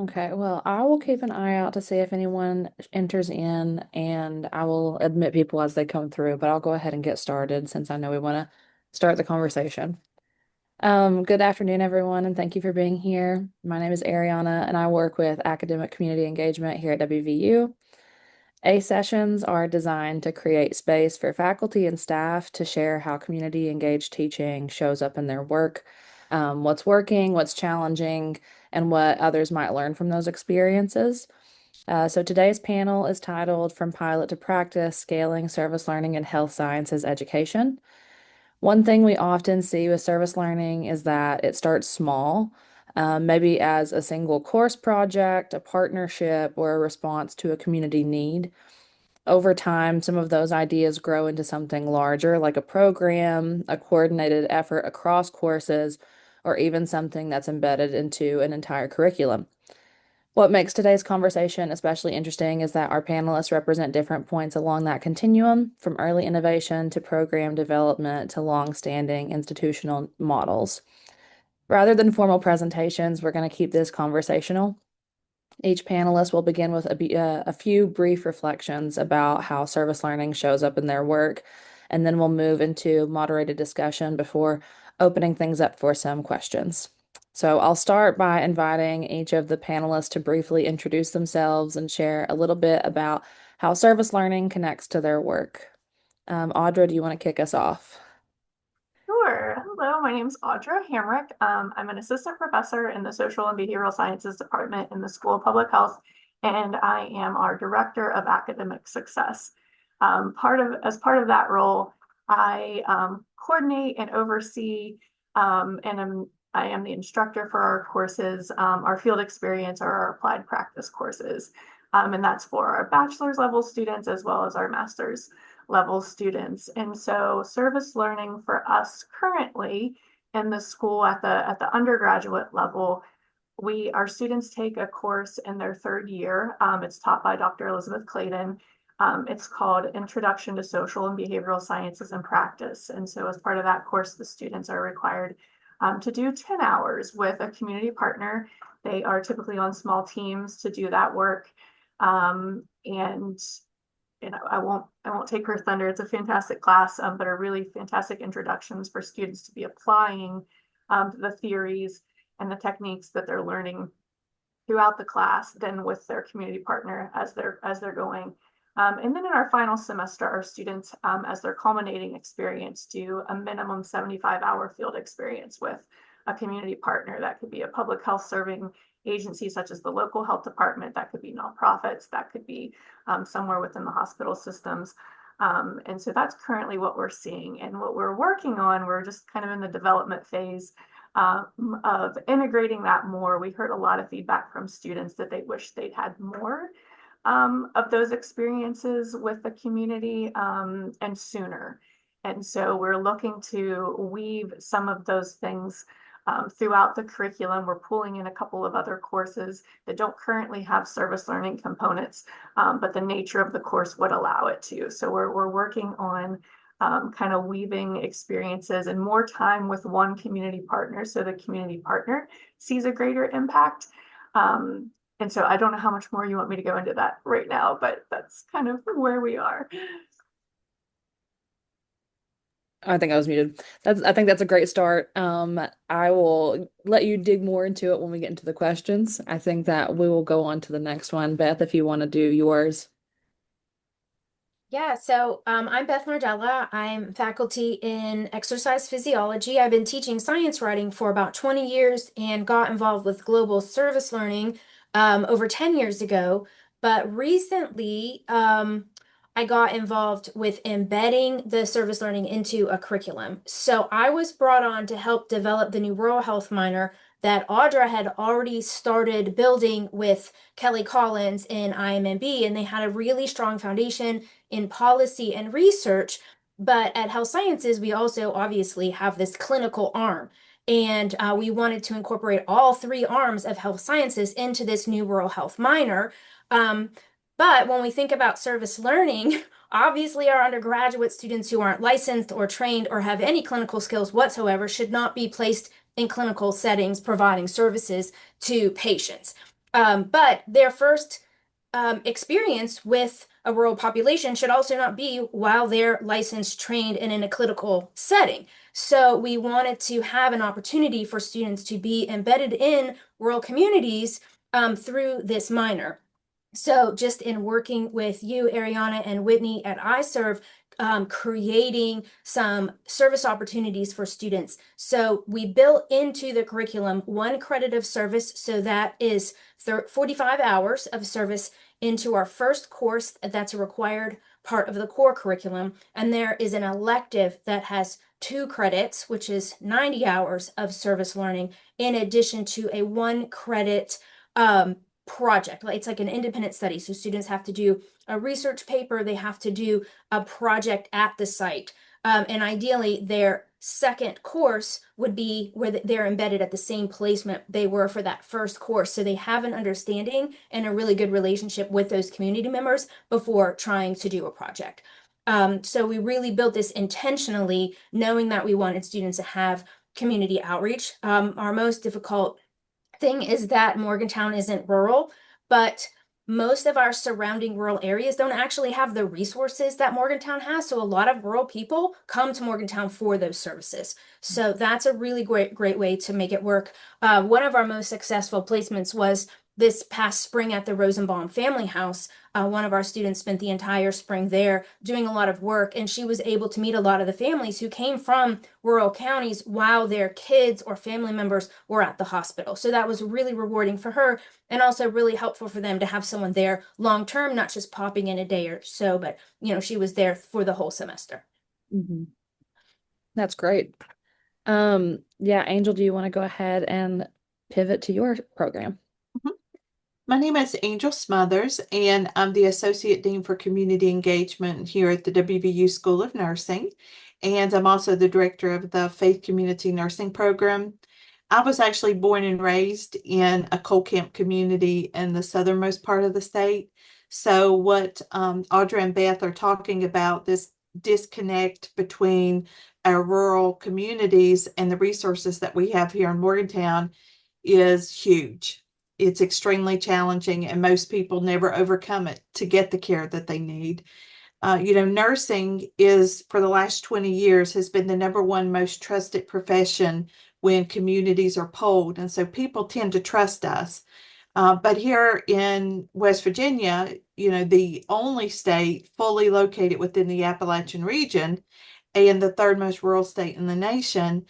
Okay, well, I will keep an eye out to see if anyone enters in, and I will admit people as they come through, but I'll go ahead and get started since I know we want to start the conversation. Good afternoon, everyone, and thank you for being here. My name is Ariana, and I work with academic community engagement here at WVU. A sessions are designed to create space for faculty and staff to share how community engaged teaching shows up in their work, what's working, what's challenging, and what others might learn from those experiences. So today's panel is titled From Pilot to Practice, Scaling Service Learning in Health Sciences Education. One thing we often see with service learning is that it starts small, maybe as a single course project, a partnership, or a response to a community need. Over time, some of those ideas grow into something larger, like a program, a coordinated effort across courses, or even something that's embedded into an entire curriculum. What makes today's conversation especially interesting is that our panelists represent different points along that continuum, from early innovation to program development to long-standing institutional models. Rather than formal presentations, we're going to keep this conversational. Each panelist will begin with a few brief reflections about how service learning shows up in their work, and then we'll move into moderated discussion before opening things up for some questions. So I'll start by inviting each of the panelists to briefly introduce themselves and share a little bit about how service learning connects to their work. Audra, do you want to kick us off? Sure. Hello, my name is Audra Hamrick. I'm an assistant professor in the Social and Behavioral Sciences Department in the School of Public Health, and I am our Director of Academic Success. As part of that role, I coordinate and oversee, I am the instructor for our courses, our field experience, or our applied practice courses, and that's for our bachelor's level students as well as our master's level students. And so service learning for us currently in the school at the undergraduate level, our students take a course in their third year. It's taught by Dr. Elizabeth Clayton. It's called Introduction to Social and Behavioral Sciences and Practice. And so as part of that course, the students are required to do 10 hours with a community partner. They are typically on small teams to do that work. And I won't take her thunder. It's a fantastic class, but are really fantastic introductions for students to be applying the theories and the techniques that they're learning throughout the class, then with their community partner as they're going. And then in our final semester, our students, as their culminating experience, do a minimum 75-hour field experience with a community partner. That could be a public health serving agency such as the local health department, that could be nonprofits, that could be somewhere within the hospital systems. And so that's currently what we're seeing. And what we're working on, we're just kind of in the development phase of integrating that more. We heard a lot of feedback from students that they wish they'd had more of those experiences with the community and sooner. And so we're looking to weave some of those things throughout the curriculum. We're pulling in a couple of other courses that don't currently have service learning components, but the nature of the course would allow it to. So we're working on kind of weaving experiences and more time with one community partner so the community partner sees a greater impact. And so I don't know how much more you want me to go into that right now, but that's kind of where we are. I think I was muted. I think that's a great start. I will let you dig more into it when we get into the questions. I think that we will go on to the next one. Beth, if you want to do yours. I'm Beth Nardella. I'm faculty in exercise physiology. I've been teaching science writing for about 20 years and got involved with global service learning over 10 years ago. But recently, I got involved with embedding the service learning into a curriculum. So I was brought on to help develop the new rural health minor that Audra had already started building with Kelly Collins in IMMB, and they had a really strong foundation in policy and research. But at Health Sciences, we also obviously have this clinical arm. And we wanted to incorporate all three arms of health sciences into this new rural health minor. But when we think about service learning, obviously our undergraduate students who aren't licensed or trained or have any clinical skills whatsoever should not be placed in clinical settings providing services to patients. But their first experience with a rural population should also not be while they're licensed, trained, and in a clinical setting. So we wanted to have an opportunity for students to be embedded in rural communities through this minor. So just in working with you, Ariana, and Whitney at iServe, creating some service opportunities for students. So we built into the curriculum 1 credit of service. So that is 45 hours of service into our first course. That's a required part of the core curriculum. And there is an elective that has 2 credits, which is 90 hours of service learning, in addition to a 1 credit project. It's like an independent study. So students have to do a research paper, they have to do a project at the site. And ideally, their second course would be where they're embedded at the same placement they were for that first course. So they have an understanding and a really good relationship with those community members before trying to do a project. So we really built this intentionally, knowing that we wanted students to have community outreach. Our most difficult thing is that Morgantown isn't rural, but most of our surrounding rural areas don't actually have the resources that Morgantown has. So a lot of rural people come to Morgantown for those services. So that's a really great way to make it work. One of our most successful placements was this past spring at the Rosenbaum Family House. One of our students spent the entire spring there doing a lot of work, and she was able to meet a lot of the families who came from rural counties while their kids or family members were at the hospital. So that was really rewarding for her, and also really helpful for them to have someone there long term, not just popping in a day or so, but she was there for the whole semester. Mhm. That's great. Yeah, Angel, do you want to go ahead and pivot to your program? Mhm. My name is Angel Smothers, and I'm the Associate Dean for Community Engagement here at the WVU School of Nursing. And I'm also the director of the Faith Community Nursing Program. I was actually born and raised in a coal camp community in the southernmost part of the state. So, what Audra and Beth are talking about, this disconnect between our rural communities and the resources that we have here in Morgantown, is huge. It's extremely challenging, and most people never overcome it to get the care that they need. Nursing is, for the last 20 years, has been the number one most trusted profession when communities are polled. And so people tend to trust us. But here in West Virginia, the only state fully located within the Appalachian region and the third most rural state in the nation,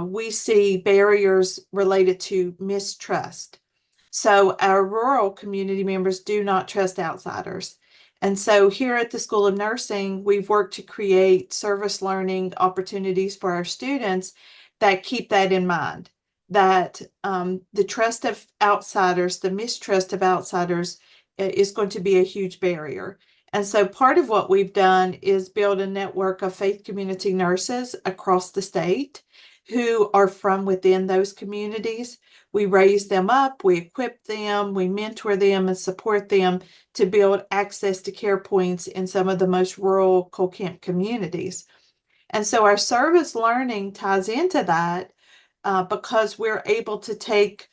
we see barriers related to mistrust. So our rural community members do not trust outsiders. And so here at the School of Nursing, we've worked to create service learning opportunities for our students that keep that in mind, that the trust of outsiders, the mistrust of outsiders is going to be a huge barrier. And so part of what we've done is build a network of faith community nurses across the state who are from within those communities. We raise them up, we equip them, we mentor them and support them to build access to care points in some of the most rural coal camp communities. And so our service learning ties into that because we're able to take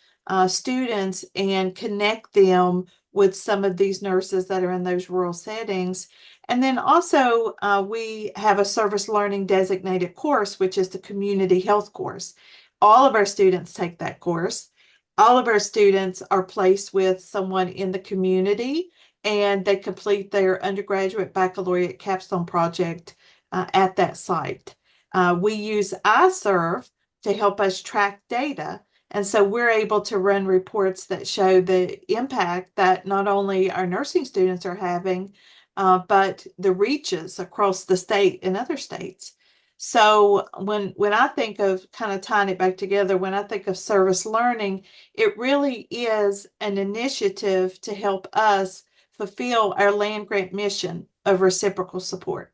students and connect them with some of these nurses that are in those rural settings. And then also, we have a service learning designated course, which is the community health course. All of our students take that course. All of our students are placed with someone in the community, and they complete their undergraduate baccalaureate capstone project at that site. We use iServe to help us track data. And so we're able to run reports that show the impact that not only our nursing students are having, but the reaches across the state and other states. So when I think of kind of tying it back together, when I think of service learning, it really is an initiative to help us fulfill our land grant mission of reciprocal support.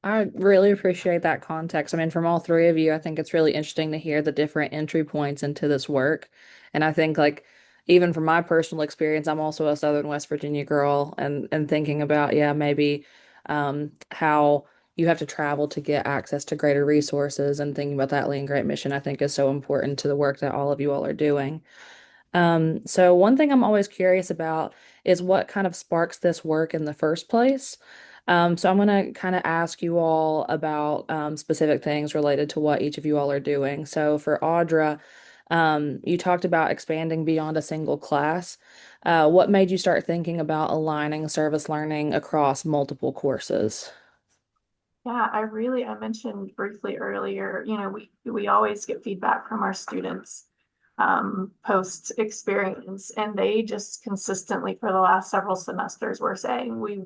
I really appreciate that context. I mean, from all three of you, I think it's really interesting to hear the different entry points into this work. And I think like even from my personal experience, I'm also a Southern West Virginia girl and thinking about, yeah, maybe how you have to travel to get access to greater resources and thinking about that land grant mission, I think is so important to the work that all of you all are doing. So one thing I'm always curious about is what kind of sparks this work in the first place. So I'm going to kind of ask you all about specific things related to what each of you all are doing. So for Audra, you talked about expanding beyond a single class. What made you start thinking about aligning service learning across multiple courses? Yeah, I mentioned briefly earlier, we always get feedback from our students post experience, and they just consistently for the last several semesters were saying we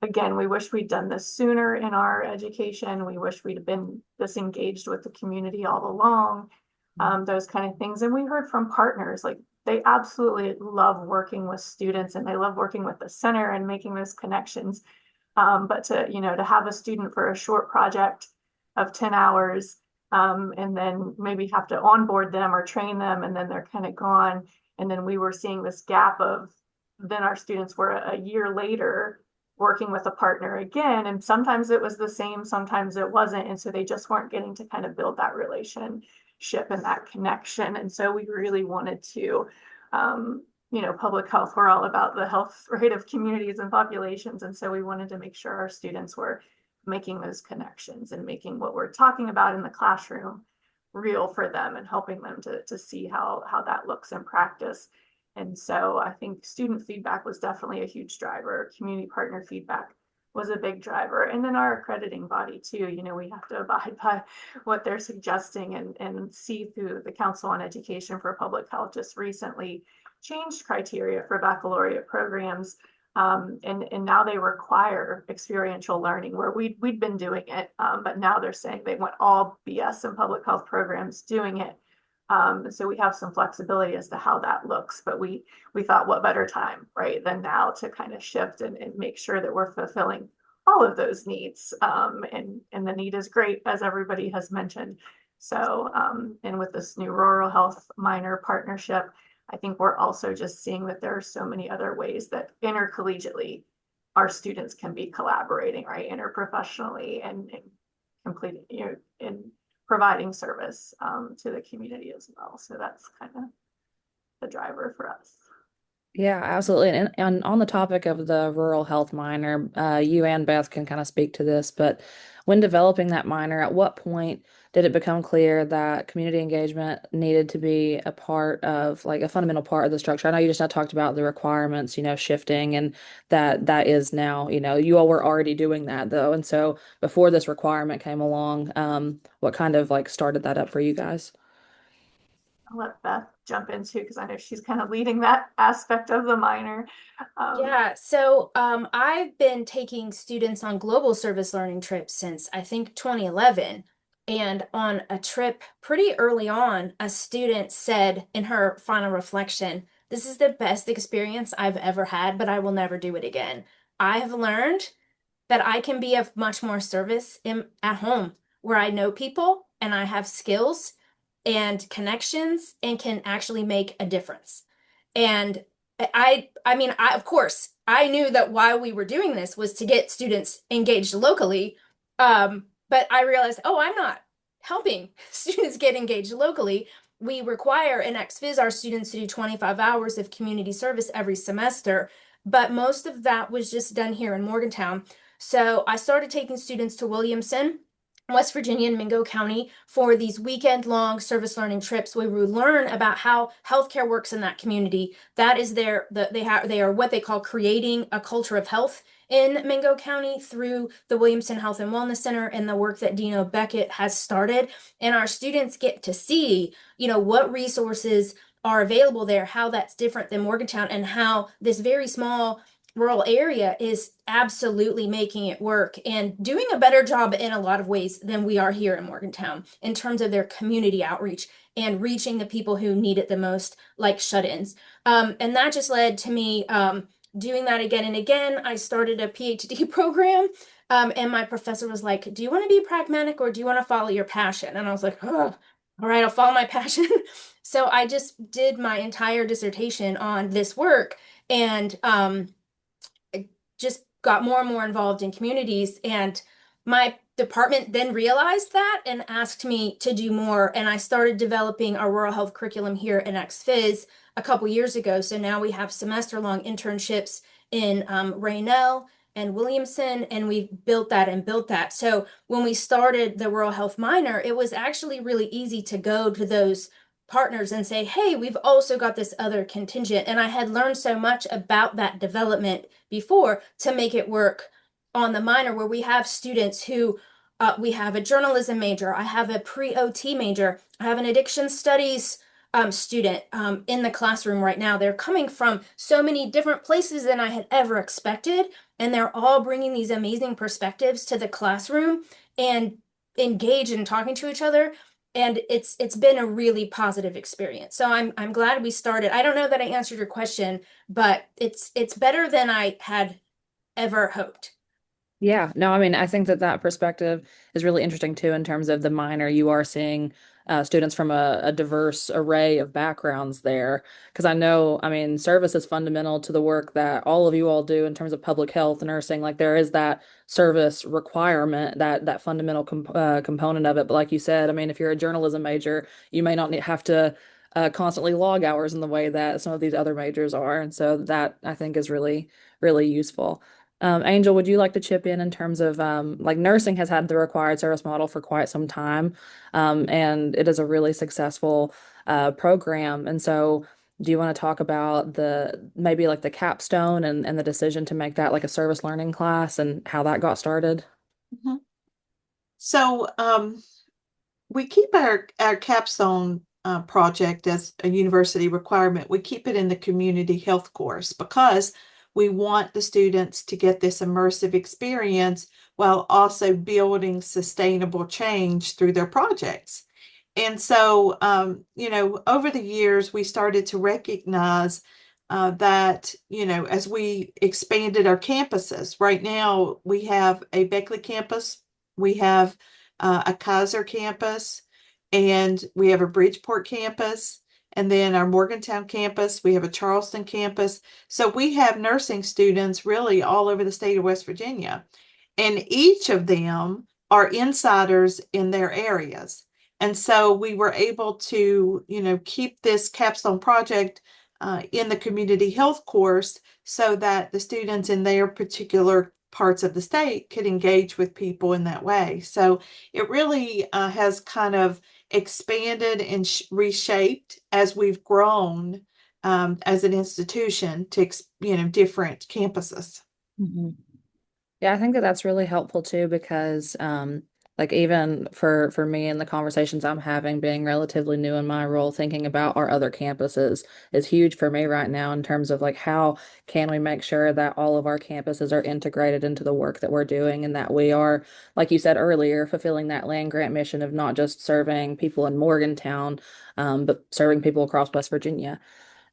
wish we'd done this sooner in our education. We wish we'd have been disengaged with the community all along, those kind of things. And we heard from partners like they absolutely love working with students and they love working with the center and making those connections. But to have a student for a short project of 10 hours, and then maybe have to onboard them or train them, and then they're kind of gone. And then we were seeing this gap of then our students were a year later working with a partner again. And sometimes it was the same, sometimes it wasn't. And so they just weren't getting to kind of build that relationship and that connection. And so we really wanted to public health, we're all about the health rate of communities and populations. And so we wanted to make sure our students were making those connections and making what we're talking about in the classroom real for them and helping them to see how that looks in practice. And so I think student feedback was definitely a huge driver. Community partner feedback was a big driver. And then our accrediting body too, we have to abide by what they're suggesting and see through the Council on Education for Public Health just recently changed criteria for baccalaureate programs. And now they require experiential learning where we'd been doing it, but now they're saying they want all BS and public health programs doing it. So we have some flexibility as to how that looks, but we thought what better time, right, than now to kind of shift and make sure that we're fulfilling all of those needs. And the need is great, as everybody has mentioned. So, and with this new rural health minor partnership, I think we're also just seeing that there are so many other ways that intercollegiately our students can be collaborating, right, interprofessionally and completing, and providing service to the community as well. So that's kind of the driver for us. Yeah, absolutely. And on the topic of the rural health minor, you and Beth can kind of speak to this, but when developing that minor, at what point did it become clear that community engagement needed to be a part of, like a fundamental part of the structure? I know you just now talked about the requirements, shifting and that is now, you all were already doing that though. And so before this requirement came along, what kind of like started that up for you guys? I'll let Beth jump into because I know she's kind of leading that aspect of the minor. Yeah, so I've been taking students on global service learning trips since I think 2011. And on a trip pretty early on, a student said in her final reflection, "This is the best experience I've ever had, but I will never do it again. I have learned that I can be of much more service at home where I know people and I have skills and connections and can actually make a difference." And I of course, I knew that why we were doing this was to get students engaged locally. But I realized, oh, I'm not helping students get engaged locally. We require in ex-phys our students to do 25 hours of community service every semester, but most of that was just done here in Morgantown. So I started taking students to Williamson, West Virginia, and Mingo County for these weekend-long service learning trips where we learn about how healthcare works in that community. That is they are what they call creating a culture of health in Mingo County through the Williamson Health and Wellness Center and the work that Dino Beckett has started. And our students get to see, what resources are available there, how that's different than Morgantown, and how this very small rural area is absolutely making it work and doing a better job in a lot of ways than we are here in Morgantown in terms of their community outreach and reaching the people who need it the most, like shut-ins. And that just led to me doing that again and again. I started a PhD program, and my professor was like, "Do you want to be pragmatic or do you want to follow your passion?" And I was like, "Oh, all right, I'll follow my passion." So I just did my entire dissertation on this work and just got more and more involved in communities. And my department then realized that and asked me to do more. And I started developing our rural health curriculum here at XFIS a couple years ago. So now we have semester-long internships in Raynell and Williamson, and we've built that and built that. So when we started the rural health minor, it was actually really easy to go to those partners and say, hey, we've also got this other contingent. And I had learned so much about that development before to make it work on the minor, where we have students who we have a journalism major, I have a pre-OT major, I have an addiction studies student in the classroom right now. They're coming from so many different places than I had ever expected, and they're all bringing these amazing perspectives to the classroom and engage in talking to each other. And it's been a really positive experience. So I'm glad we started. I don't know that I answered your question, but it's better than I had ever hoped. Yeah, no, I mean, I think that that perspective is really interesting too, in terms of the minor. You are seeing students from a diverse array of backgrounds there. Because I know, I mean, service is fundamental to the work that all of you all do in terms of public health and nursing. Like there is that service requirement, that fundamental component of it. But like you said, I mean, if you're a journalism major, you may not have to constantly log hours in the way that some of these other majors are. And so that I think is really, really useful. Angel, would you like to chip in terms of like nursing has had the required service model for quite some time, and it is a really successful program. And so, do you want to talk about the maybe like the capstone and the decision to make that like a service learning class and how that got started? Mhm. So we keep our capstone project as a university requirement. We keep it in the community health course because we want the students to get this immersive experience while also building sustainable change through their projects. And so, over the years, we started to recognize that, as we expanded our campuses, right now we have a Beckley campus, we have a Kaiser campus, and we have a Bridgeport campus, and then our Morgantown campus, we have a Charleston campus. So we have nursing students really all over the state of West Virginia, and each of them are insiders in their areas. And so we were able to, keep this capstone project in the community health course so that the students in their particular parts of the state could engage with people in that way. So it really has kind of expanded and reshaped as we've grown as an institution to, different campuses. Mhm. Yeah, I think that that's really helpful too because like even for me and the conversations I'm having being relatively new in my role, thinking about our other campuses is huge for me right now in terms of like how can we make sure that all of our campuses are integrated into the work that we're doing and that we are, like you said earlier, fulfilling that land grant mission of not just serving people in Morgantown, but serving people across West Virginia.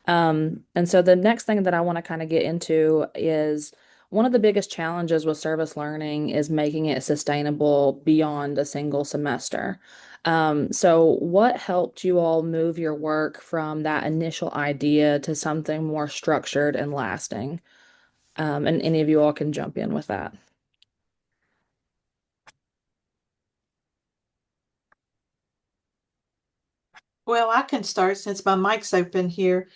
And so the next thing that I want to kind of get into is one of the biggest challenges with service learning is making it sustainable beyond a single semester. So what helped you all move your work from that initial idea to something more structured and lasting? And any of you all can jump in with that. Well, I can start since my mic's open here.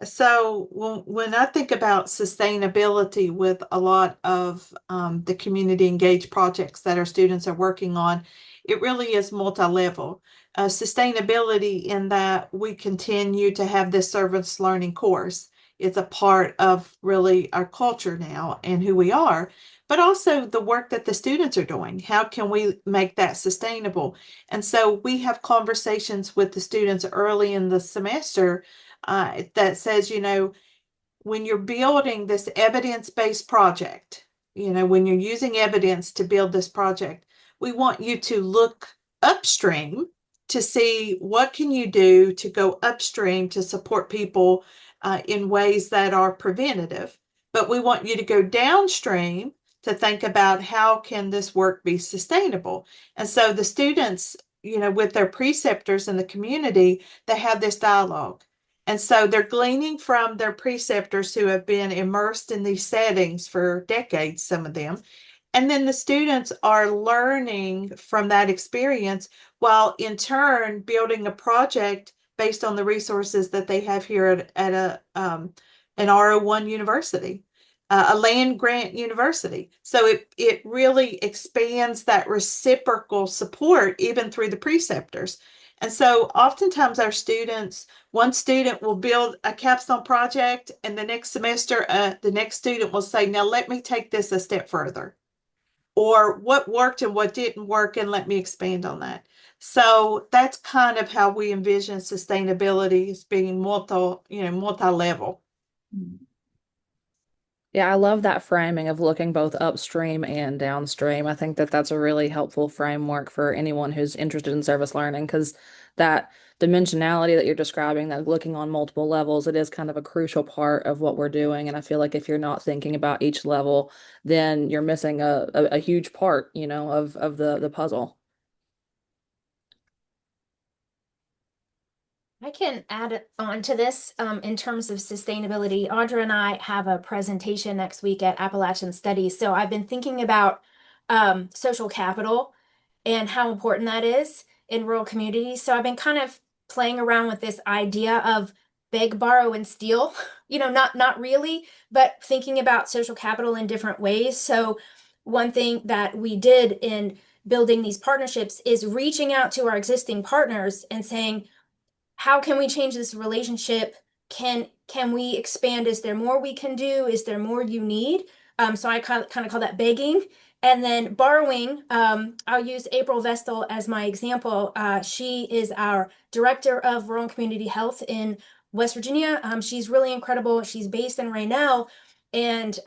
So when I think about sustainability with a lot of the community engaged projects that our students are working on, it really is multi-level. Sustainability in that we continue to have this service learning course. It's a part of really our culture now and who we are, but also the work that the students are doing. How can we make that sustainable? And so we have conversations with the students early in the semester that says, when you're building this evidence-based project, when you're using evidence to build this project, we want you to look upstream to see what can you do to go upstream to support people in ways that are preventative. But we want you to go downstream to think about how can this work be sustainable. And so the students, with their preceptors in the community, they have this dialogue. And so they're gleaning from their preceptors who have been immersed in these settings for decades, some of them, And then the students are learning from that experience while in turn building a project based on the resources that they have here at an R01 university, a land grant university. So it really expands that reciprocal support even through the preceptors. And so oftentimes our students, one student will build a capstone project, and the next semester, the next student will say, now let me take this a step further. Or what worked and what didn't work, and let me expand on that. So that's kind of how we envision sustainability as being multi-level. Yeah, I love that framing of looking both upstream and downstream. I think that that's a really helpful framework for anyone who's interested in service learning because that dimensionality that you're describing, that looking on multiple levels, it is kind of a crucial part of what we're doing. And I feel like if you're not thinking about each level, then you're missing a huge part, of the puzzle. I can add on to this in terms of sustainability. Audra and I have a presentation next week at Appalachian Studies. So I've been thinking about social capital and how important that is in rural communities. So I've been kind of playing around with this idea of beg, borrow, and steal. Not really, but thinking about social capital in different ways. So one thing that we did in building these partnerships is reaching out to our existing partners and saying, how can we change this relationship? Can we expand? Is there more we can do? Is there more you need? So I kind of call that begging. And then borrowing, I'll use April Vestal as my example. She is our director of rural and community health in West Virginia. She's really incredible. She's based in Raynell, and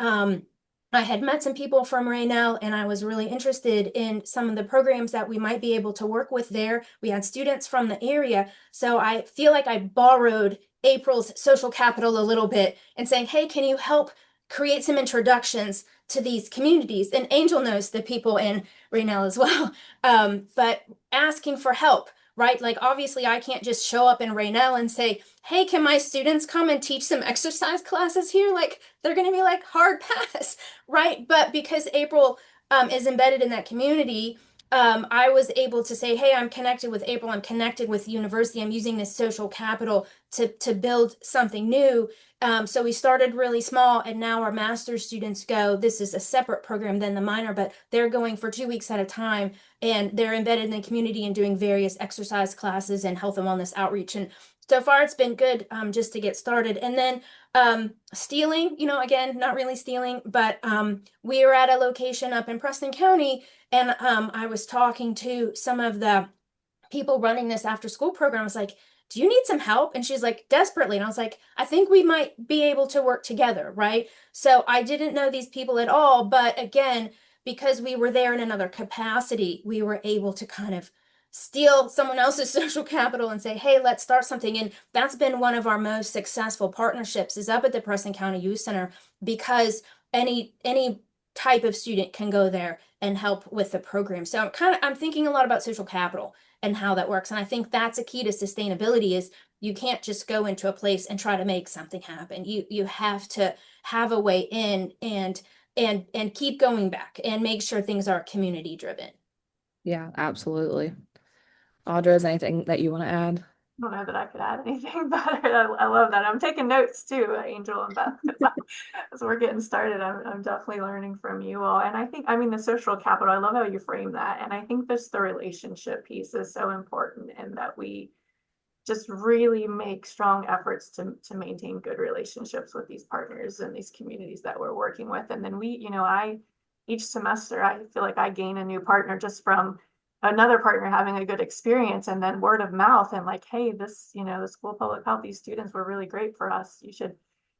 I had met some people from Raynell, and I was really interested in some of the programs that we might be able to work with there. We had students from the area, so I feel like I borrowed April's social capital a little bit and saying, hey, can you help create some introductions to these communities? And Angel knows the people in Raynell as well, but asking for help. Right? Like, obviously, I can't just show up in Raynell and say, hey, can my students come and teach some exercise classes here? Like, they're going to be like, hard pass. Right. But because April is embedded in that community, I was able to say, hey, I'm connected with April. I'm connected with the university. I'm using this social capital to build something new. So we started really small, and now our master's students go. This is a separate program than the minor, but they're going for 2 weeks at a time, and they're embedded in the community and doing various exercise classes and health and wellness outreach. And so far, it's been good just to get started. And then stealing, again, not really stealing, but we are at a location up in Preston County, and I was talking to some of the people running this after school program. I was like, do you need some help? And she's like, desperately. And I was like, I think we might be able to work together, right? So I didn't know these people at all, but again, because we were there in another capacity, we were able to kind of steal someone else's social capital and say, hey, let's start something. And that's been one of our most successful partnerships, is up at the Preston County Youth Center, because any type of student can go there and help with the program. So I'm thinking a lot about social capital and how that works. And I think that's a key to sustainability, is you can't just go into a place and try to make something happen. You have to have a way in and keep going back and make sure things are community driven. Yeah, absolutely. Audra, is anything that you want to add? Don't know that I could add anything better. I love that. I'm taking notes too, Angel and Beth, because as we're getting started, I'm definitely learning from you all. And I think, I mean, the social capital, I love how you frame that. And I think just the relationship piece is so important, and that we just really make strong efforts to maintain good relationships with these partners and these communities that we're working with. And then each semester, I feel like I gain a new partner just from another partner having a good experience, and then word of mouth, and like, hey, the school of public health, these students were really great for us. You should,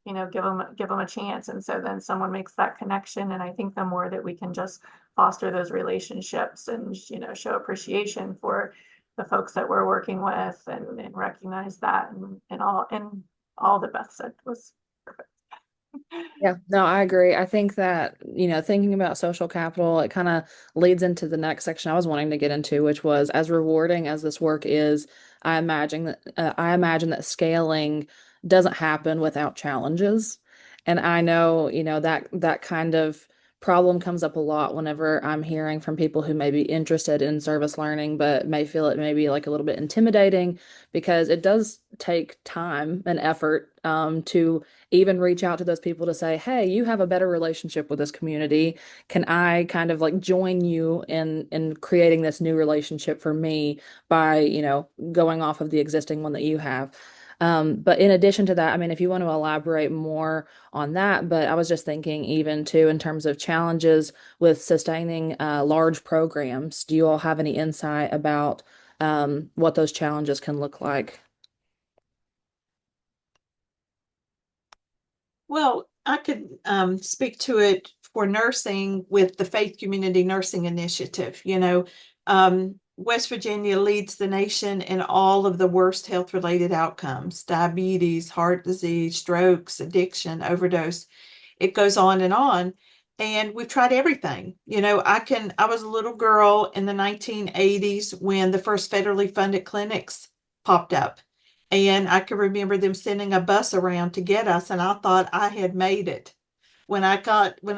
give them a chance. And so then someone makes that connection. And I think the more that we can just foster those relationships and, show appreciation for the folks that we're working with, and recognize that, and all that Beth said was perfect. Yeah, no, I agree. I think that, thinking about social capital, it kind of leads into the next section I was wanting to get into, which was, as rewarding as this work is, I imagine that scaling doesn't happen without challenges. And I know, that kind of problem comes up a lot whenever I'm hearing from people who may be interested in service learning, but may feel it may be like a little bit intimidating because it does take time and effort to even reach out to those people to say, hey, you have a better relationship with this community. Can I kind of like join you in creating this new relationship for me by, going off of the existing one that you have? But in addition to that, I mean, if you want to elaborate more on that, but I was just thinking even too in terms of challenges with sustaining large programs, do you all have any insight about what those challenges can look like? Well, I could speak to it for nursing with the Faith Community Nursing Initiative. West Virginia leads the nation in all of the worst health-related outcomes: diabetes, heart disease, strokes, addiction, overdose. It goes on and on. And we've tried everything. I was a little girl in the 1980s when the first federally funded clinics popped up. And I can remember them sending a bus around to get us, and I thought I had made it. When I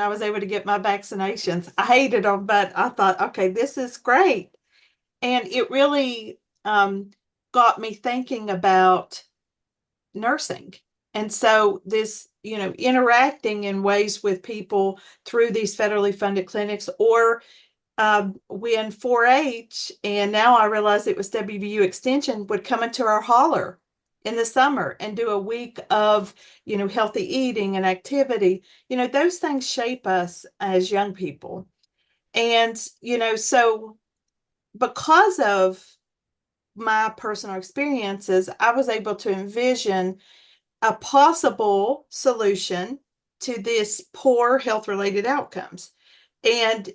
was able to get my vaccinations, I hated them, but I thought, okay, this is great. And it really got me thinking about nursing. And so this, interacting in ways with people through these federally funded clinics, or when 4-H, and now I realize it was WVU Extension, would come into our holler in the summer and do a week of, healthy eating and activity. Those things shape us as young people. And, so because of my personal experiences, I was able to envision a possible solution to this poor health related outcomes. And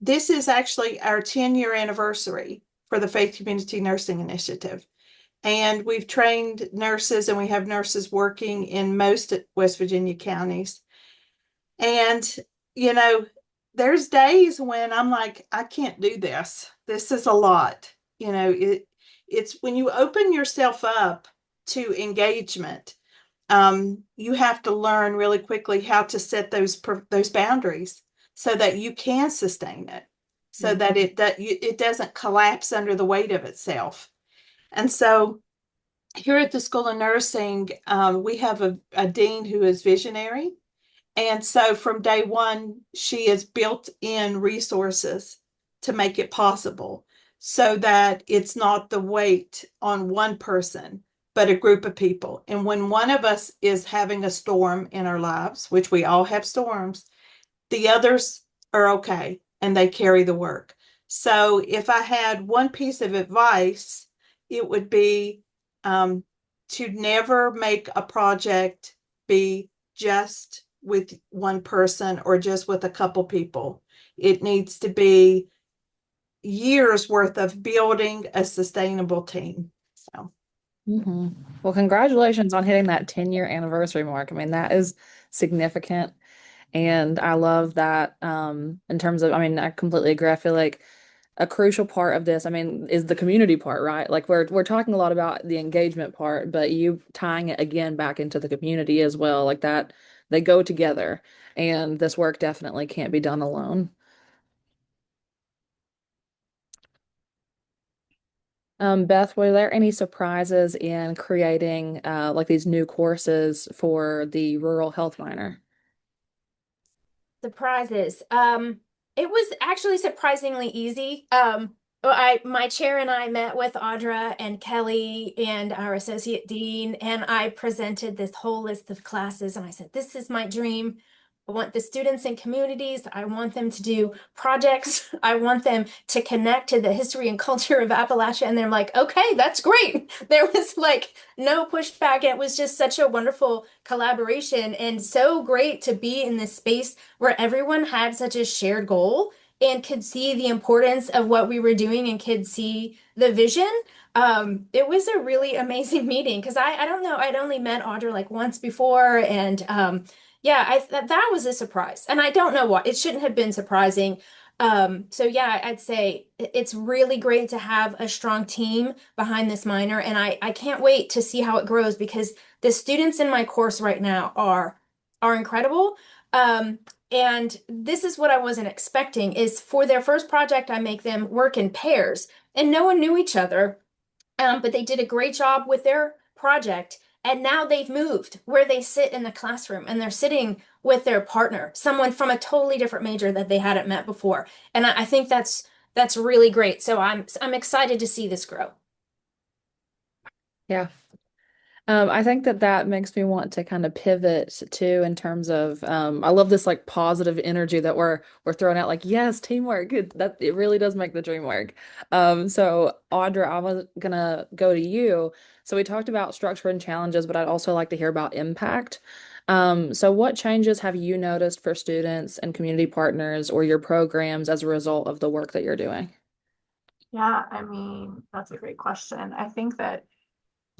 this is actually our 10-year anniversary for the Faith Community Nursing Initiative. And we've trained nurses, and we have nurses working in most West Virginia counties. And, you know, there's days when I'm like, I can't do this. This is a lot. It's when you open yourself up to engagement, you have to learn really quickly how to set those boundaries so that you can sustain it, so that it doesn't collapse under the weight of itself. And so here at the School of Nursing, we have a dean who is visionary. And so from day one, she has built in resources to make it possible so that it's not the weight on one person, but a group of people. And when one of us is having a storm in our lives, which we all have storms, the others are okay and they carry the work. So if I had one piece of advice, it would be to never make a project be just with one person or just with a couple people. It needs to be years worth of building a sustainable team. So, hmm Well, congratulations on hitting that 10-year anniversary mark. I mean, that is significant. And I love that in terms of, I mean, I completely agree. I feel like a crucial part of this, I mean, is the community part, right? Like we're talking a lot about the engagement part, but you tying it again back into the community as well, like that they go together. And this work definitely can't be done alone. Beth, were there any surprises in creating like these new courses for the rural health minor? Surprises. It was actually surprisingly easy. My chair and I met with Audra and Kelly and our associate dean, and I presented this whole list of classes, and I said, "This is my dream. I want the students in communities. I want them to do projects. I want them to connect to the history and culture of Appalachia." And they're like, "Okay, that's great." There was like no pushback. It was just such a wonderful collaboration and so great to be in this space where everyone had such a shared goal and could see the importance of what we were doing and could see the vision. It was a really amazing meeting because I don't know, I'd only met Audra like once before, and yeah, that was a surprise, and I don't know why it shouldn't have been surprising. So yeah, I'd say it's really great to have a strong team behind this minor, and I can't wait to see how it grows because the students in my course right now are incredible. And this is what I wasn't expecting is for their first project, I make them work in pairs and no one knew each other. But they did a great job with their project. And now they've moved where they sit in the classroom and they're sitting with their partner, someone from a totally different major that they hadn't met before. And I think that's really great. So I'm excited to see this grow. Yeah. I think that that makes me want to kind of pivot too in terms of I love this like positive energy that we're throwing out like yes, teamwork. That it really does make the dream work. So Audra, I was gonna go to you. So we talked about structure and challenges, but I'd also like to hear about impact. So what changes have you noticed for students and community partners or your programs as a result of the work that you're doing? Yeah, I mean, that's a great question. I think that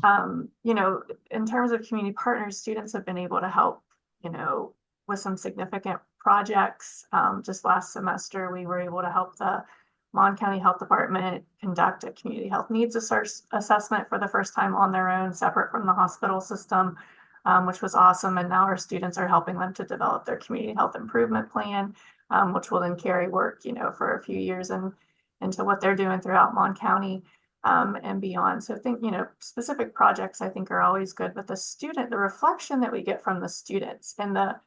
in terms of community partners, students have been able to help, you know, with some significant projects. Just last semester, we were able to help the Mon County Health Department conduct a community health needs assessment for the first time on their own, separate from the hospital system, which was awesome. And now our students are helping them to develop their community health improvement plan, which will then carry work, for a few years and into what they're doing throughout Mon County and beyond. So I think, specific projects I think are always good, but the reflection that we get from the students and the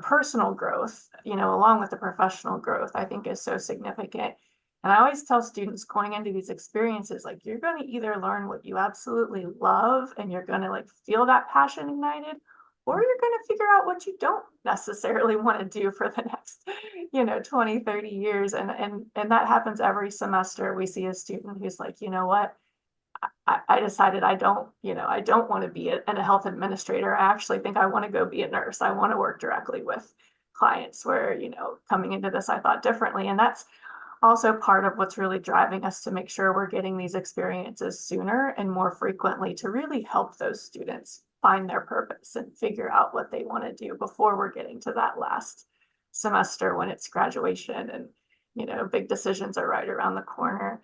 personal growth, along with the professional growth, I think is so significant. And I always tell students going into these experiences, like you're going to either learn what you absolutely love and you're going to like feel that passion ignited, or you're going to figure out what you don't necessarily want to do for the next, 20, 30 years. And that happens every semester. We see a student who's like, you know what? I decided I don't want to be a health administrator. I actually think I want to go be a nurse. I want to work directly with clients where, coming into this, I thought differently. And that's also part of what's really driving us to make sure we're getting these experiences sooner and more frequently to really help those students find their purpose and figure out what they want to do before we're getting to that last semester when it's graduation and, big decisions are right around the corner.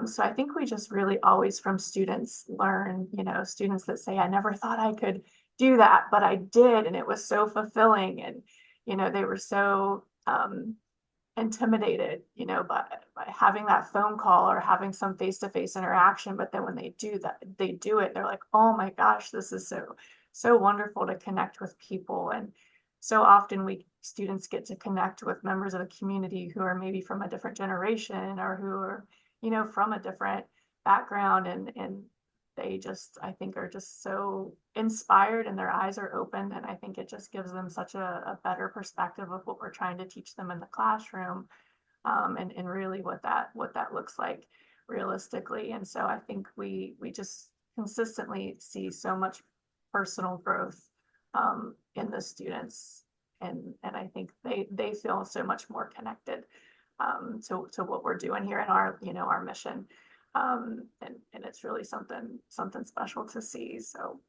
So I think we just really always from students learn, students that say, I never thought I could do that, but I did. And it was so fulfilling. And, they were so intimidated, by having that phone call or having some face-to-face interaction. But then when they do that, they do it, they're like, oh my gosh, this is so wonderful to connect with people. And so often we students get to connect with members of the community who are maybe from a different generation or who are, from a different background and they just, I think, are just so inspired and their eyes are open. And I think it just gives them such a better perspective of what we're trying to teach them in the classroom, and really what that looks like realistically. And so I think we just consistently see so much personal growth in the students. And I think they feel so much more connected to what we're doing here in our mission. And it's really something special to see. So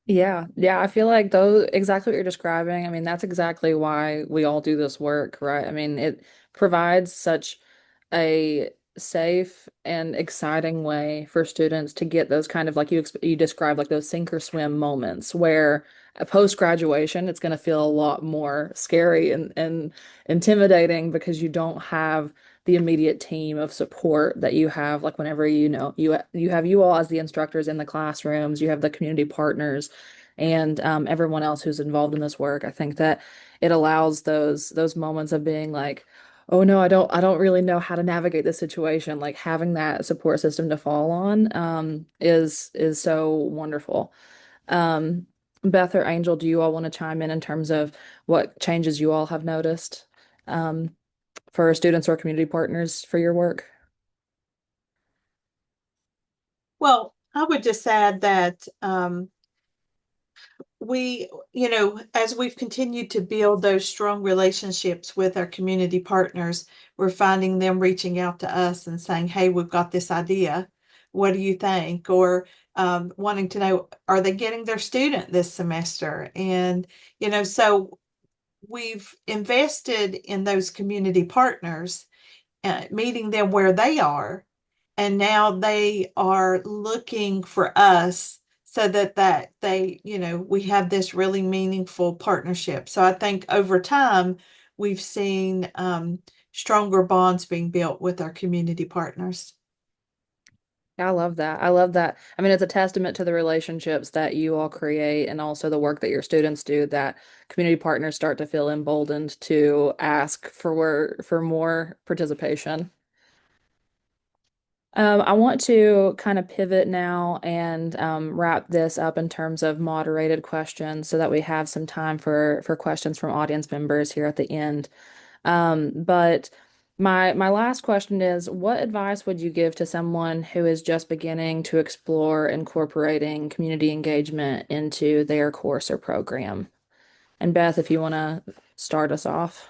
Yeah, yeah, I feel like those exactly what you're describing. I mean, that's exactly why we all do this work, right? I mean, it provides such a safe and exciting way for students to get those kind of like you described like those sink or swim moments where post graduation it's going to feel a lot more scary and intimidating because you don't have the immediate team of support that you have like whenever you have you all as the instructors in the classrooms, you have the community partners and everyone else who's involved in this work. I think that it allows those moments of being like, oh no, I don't really know how to navigate this situation. Like having that support system to fall on is so wonderful. Um, Beth or Angel, do you all want to chime in terms of what changes you all have noticed um, for students or community partners for your work? Well, I would just add that we, as we've continued to build those strong relationships with our community partners, we're finding them reaching out to us and saying, hey, we've got this idea. What do you think? Or wanting to know, are they getting their student this semester? And, so we've invested in those community partners, meeting them where they are. And now they are looking for us so that they, we have this really meaningful partnership. So I think over time, we've seen stronger bonds being built with our community partners. I love that. I love that. I mean, it's a testament to the relationships that you all create and also the work that your students do that community partners start to feel emboldened to ask for more participation. I want to kind of pivot now and wrap this up in terms of moderated questions so that we have some time for questions from audience members here at the end. But my last question is, what advice would you give to someone who is just beginning to explore incorporating community engagement into their course or program? And Beth, if you want to start us off.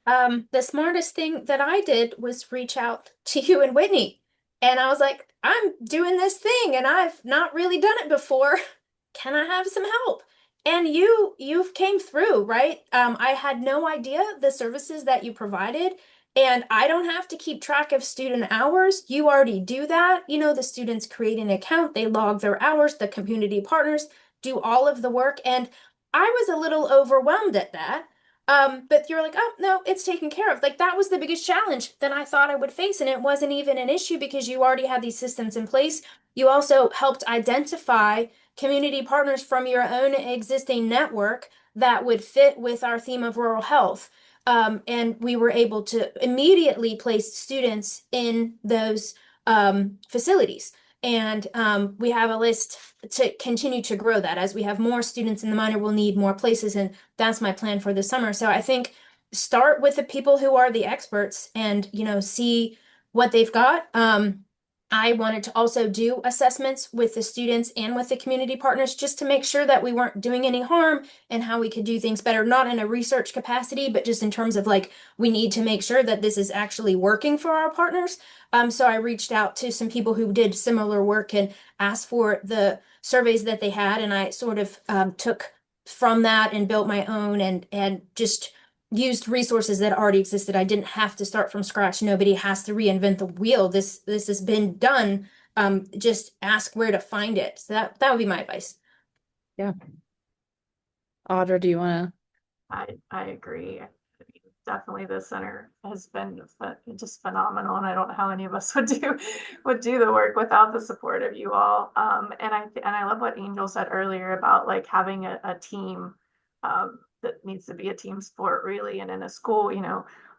The smartest thing that I did was reach out to you and Whitney. And I was like, I'm doing this thing and I've not really done it before. Can I have some help? And you've came through, right? I had no idea the services that you provided, and I don't have to keep track of student hours. You already do that. You know, the students create an account, they log their hours, the community partners do all of the work, and I was a little overwhelmed at that. But you're like, oh no, it's taken care of. Like that was the biggest challenge that I thought I would face, and it wasn't even an issue because you already had these systems in place. You also helped identify community partners from your own existing network that would fit with our theme of rural health. And we were able to immediately place students in those facilities. And we have a list to continue to grow that. As we have more students in the minor, we'll need more places. And that's my plan for the summer. So I think start with the people who are the experts and, see what they've got. I wanted to also do assessments with the students and with the community partners just to make sure that we weren't doing any harm and how we could do things better, not in a research capacity, but just in terms of like, we need to make sure that this is actually working for our partners. So I reached out to some people who did similar work and asked for the surveys that they had, and I sort of took from that and built my own and just used resources that already existed. I didn't have to start from scratch. Nobody has to reinvent the wheel. This has been done. Just ask where to find it. So that would be my advice. Yeah. Audra, do you want I agree. I mean, definitely the center has been just phenomenal, and I don't know how any of us would do the work without the support of you all. And I love what Angel said earlier about like having a team that needs to be a team sport really. And in a school,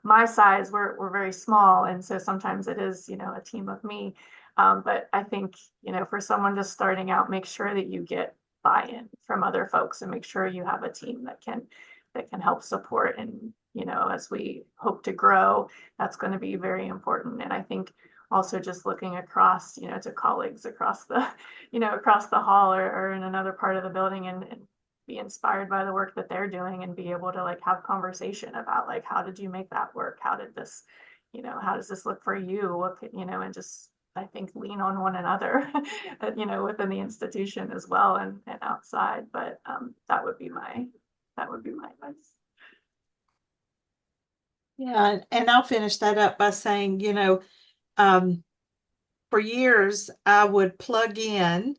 my size, we're very small, and so sometimes it is a team of me. But I think for someone just starting out, make sure that you get buy-in from other folks and make sure you have a team that can help support. And as we hope to grow, that's going to be very important. And I think also just looking across to colleagues across the across the hall or in another part of the building, and be inspired by the work that they're doing and be able to like have conversation about like, how did you make that work, how did this how does this look for you, what could, and just I think lean on one another, within the institution as well, and outside. But that would be my advice. Yeah, and I'll finish that up by saying, um, for years I would plug in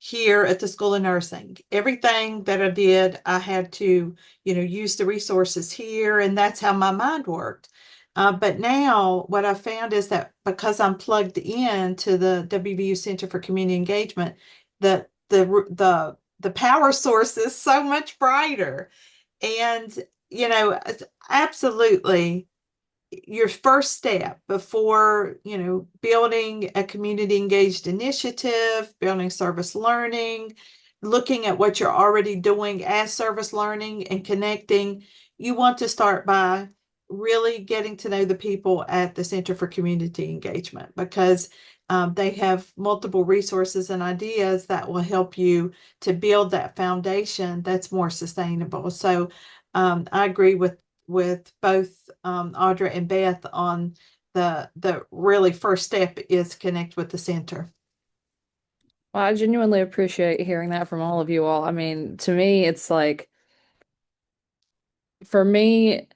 here at the School of Nursing. Everything that I did, I had to, use the resources here, and that's how my mind worked. But now what I found is that because I'm plugged in to the WVU Center for Community Engagement, the power source is so much brighter. And, absolutely your first step before, building a community engaged initiative, building service learning, looking at what you're already doing as service learning and connecting, you want to start by really getting to know the people at the Center for Community Engagement, because they have multiple resources and ideas that will help you to build that foundation that's more sustainable. So I agree with both Audra and Beth on the really first step is connect with the center. Well, I genuinely appreciate hearing that from all of you all. I mean, to me, it's like, for me,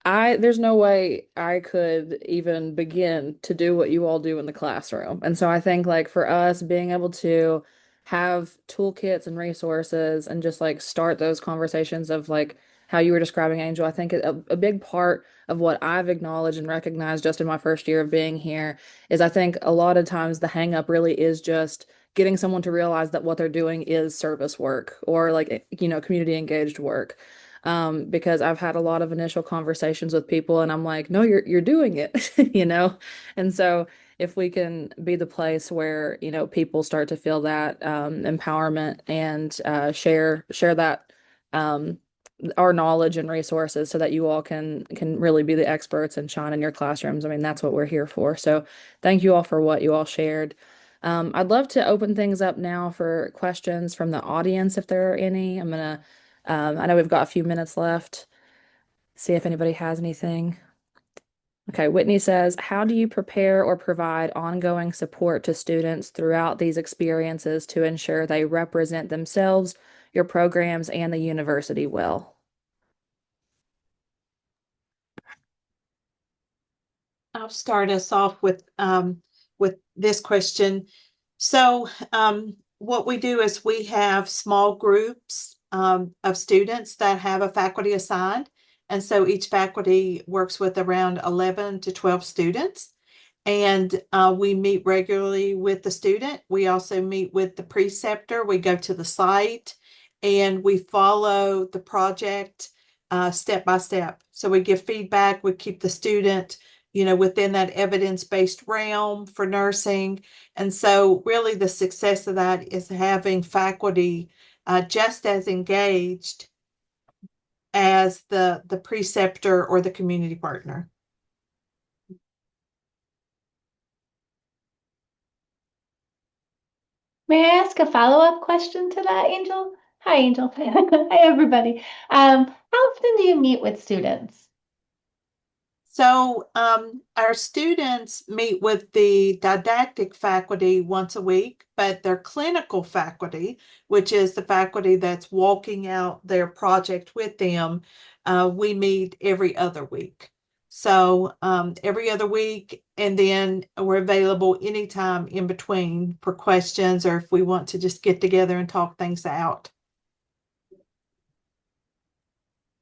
there's no way I could even begin to do what you all do in the classroom. And so I think like for us being able to have toolkits and resources and just like start those conversations of like how you were describing, Angel. I think a big part of what I've acknowledged and recognized just in my first year of being here is I think a lot of times the hang up really is just getting someone to realize that what they're doing is service work or like, community engaged work. Because I've had a lot of initial conversations with people and I'm like, no, you're doing it, And so if we can be the place where, people start to feel that empowerment and share that um, our knowledge and resources so that you all can really be the experts and shine in your classrooms. I mean, that's what we're here for. So thank you all for what you all shared. I'd love to open things up now for questions from the audience if there are any. I know we've got a few minutes left. See if anybody has anything. Okay, Whitney says, how do you prepare or provide ongoing support to students throughout these experiences to ensure they represent themselves, your programs, and the university well? I'll start us off with this question. So what we do is we have small groups of students that have a faculty assigned. And so each faculty works with around 11 to 12 students. And we meet regularly with the student. We also meet with the preceptor. We go to the site and we follow the project step by step. So we give feedback, we keep the student, within that evidence-based realm for nursing. And so really the success of that is having faculty just as engaged as the preceptor or the community partner. May I ask a follow-up question to that, Angel? Hi, Angel. Hi, everybody. How often do you meet with students? So our students meet with the didactic faculty once a week, but their clinical faculty, which is the faculty that's walking out their project with them, we meet every other week. So every other week, and then we're available anytime in between for questions or if we want to just get together and talk things out.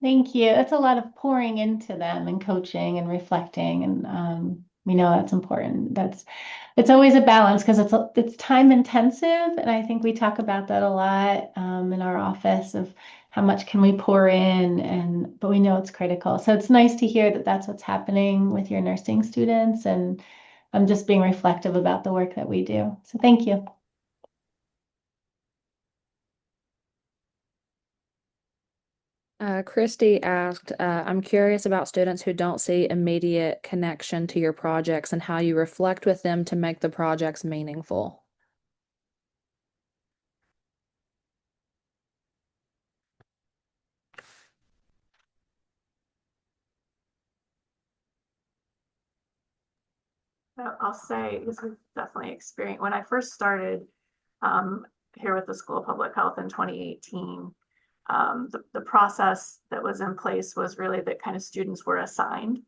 Thank you. It's a lot of pouring into them and coaching and reflecting, and we know that's important. It's always a balance because it's time intensive, and I think we talk about that a lot in our office of how much can we pour in, but we know it's critical. So it's nice to hear that that's what's happening with your nursing students, and I'm just being reflective about the work that we do. So thank you. Christy asked, I'm curious about students who don't see immediate connection to your projects and how you reflect with them to make the projects meaningful. I'll say, this is definitely experienced. When I first started um, here with the School of Public Health in 2018, the process that was in place was really that kind of students were assigned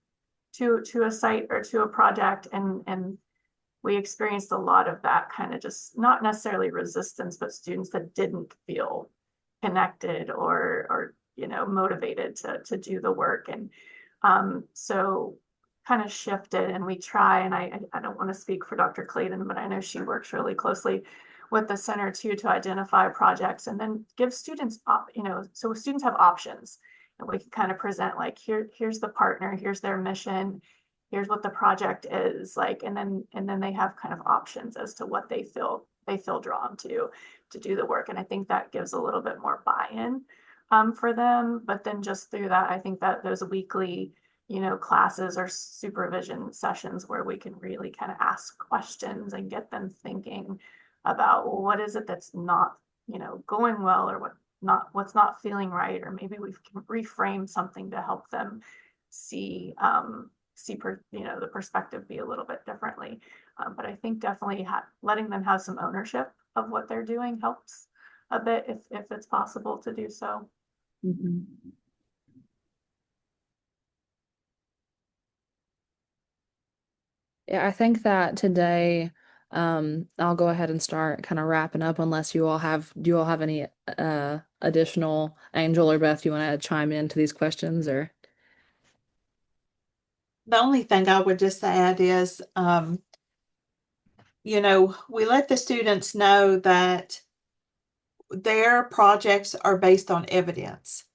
to a site or to a project, and we experienced a lot of that kind of just not necessarily resistance, but students that didn't feel connected or motivated to do the work. And so kind of shifted, and we try, and I don't want to speak for Dr. Clayton, but I know she works really closely with the center too to identify projects and then give students so students have options, and we can kind of present like here's the partner, here's their mission, here's what the project is like, and then they have kind of options as to what they feel drawn to do the work. And I think that gives a little bit more buy-in for them. But then just through that, I think that those weekly classes or supervision sessions where we can really kind of ask questions and get them thinking about, well, what is it that's not going well, or what's not feeling right, or maybe we can reframe something to help them see the perspective be a little bit differently. But I think definitely letting them have some ownership of what they're doing helps a bit if it's possible to do so. Mm-hmm. Yeah, I think that today, I'll go ahead and start kind of wrapping up unless do you all have any additional, Angel or Beth, you want to chime into these questions or? The only thing I would just add is, we let the students know that their projects are based on evidence.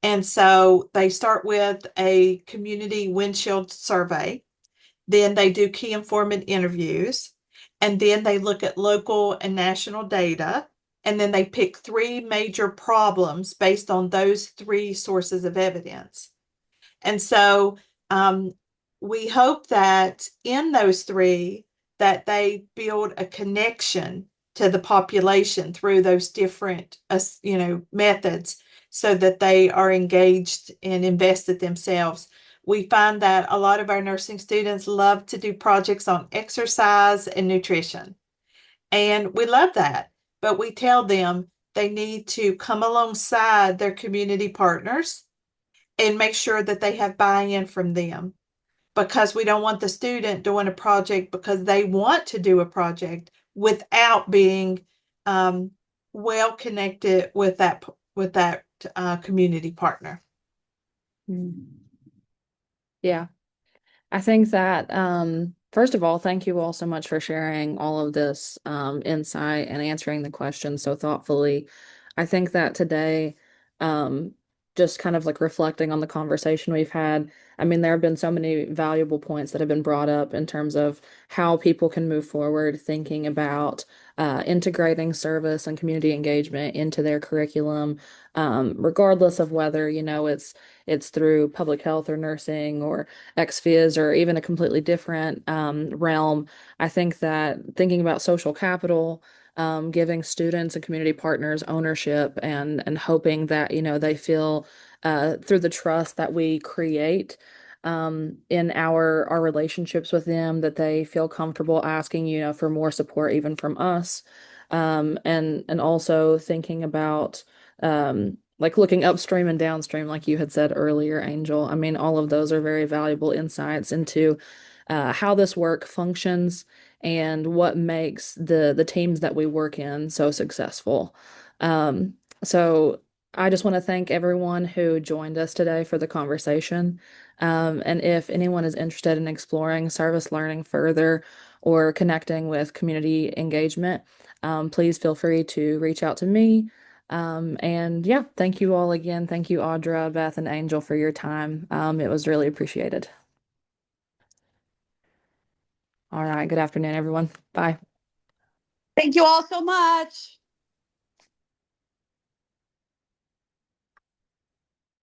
And so they start with a community windshield survey, then they do key informant interviews, and then they look at local and national data, and then they pick three major problems based on those three sources of evidence. And so we hope that in those three, that they build a connection to the population through those different, methods so that they are engaged and invested themselves. We find that a lot of our nursing students love to do projects on exercise and nutrition. And we love that. But we tell them they need to come alongside their community partners and make sure that they have buy-in from them, because we don't want the student doing a project because they want to do a project without being well connected with that community partner. Yeah. I think that, first of all, thank you all so much for sharing all of this insight and answering the questions so thoughtfully. I think that today, um, just kind of like reflecting on the conversation we've had, I mean, there have been so many valuable points that have been brought up in terms of how people can move forward, thinking about integrating service and community engagement into their curriculum, regardless of whether, it's through public health or nursing or ex-phys or even a completely different realm. I think that thinking about social capital, giving students and community partners ownership and hoping that, they feel through the trust that we create in our relationships with them, that they feel comfortable asking, for more support even from us. And also thinking about like looking upstream and downstream, like you had said earlier, Angel. I mean, all of those are very valuable insights into how this work functions and what makes the teams that we work in so successful. So I just want to thank everyone who joined us today for the conversation. And if anyone is interested in exploring service learning further or connecting with community engagement, please feel free to reach out to me. And yeah, thank you all again. Thank you, Audra, Beth, and Angel, for your time. It was really appreciated. All right. Good afternoon, everyone. Bye. Thank you all so much.